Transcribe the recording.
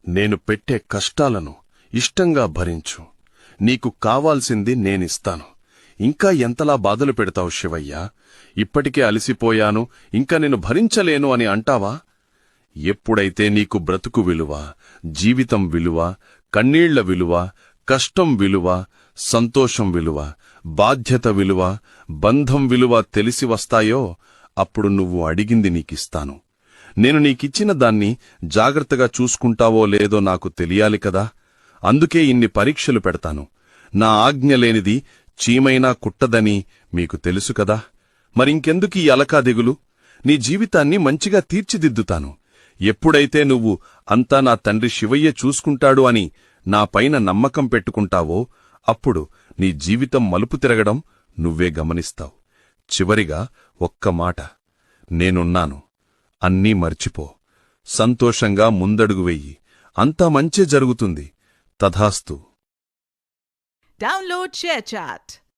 నేను పెట్టే కష్టాలను ఇష్టంగా భరించు. నీకు కావాల్సింది నేనిస్తాను. ఇంకా ఎంతలా బాధలు పెడతావు శివయ్యా? ఇప్పటికే అలసిపోయాను, ఇంకా నేను భరించలేను అని అంటావా? ఎప్పుడైతే నీకు బ్రతుకు విలువ, జీవితం విలువ, కన్నీళ్ల విలువ, కష్టం విలువ, సంతోషం విలువ, బాధ్యత విలువ, బంధం విలువ తెలిసి వస్తాయో అప్పుడు నువ్వు అడిగింది నీకిస్తాను. నేను నీకిచ్చిన దాన్ని జాగ్రత్తగా చూసుకుంటావో లేదో నాకు తెలియాలి కదా. అందుకే ఇన్ని పరీక్షలు పెడతాను. నా ఆజ్ఞ లేనిది చీమైనా కుట్టదని మీకు తెలుసు కదా. మరింకెందుకీ అలకా దిగులు? నీ జీవితాన్ని మంచిగా తీర్చిదిద్దుతాను. ఎప్పుడైతే నువ్వు అంతా నా తండ్రి శివయ్య చూసుకుంటాడు అని నా పైన నమ్మకం పెట్టుకుంటావో అప్పుడు నీ జీవితం మలుపు తిరగడం నువ్వే గమనిస్తావు. చివరిగా ఒక్క మాట, నేనున్నాను. అన్నీ మర్చిపో. సంతోషంగా ముందడుగు వెయ్యి. అంతా మంచే జరుగుతుంది. తథాస్తు. Download ShareChat.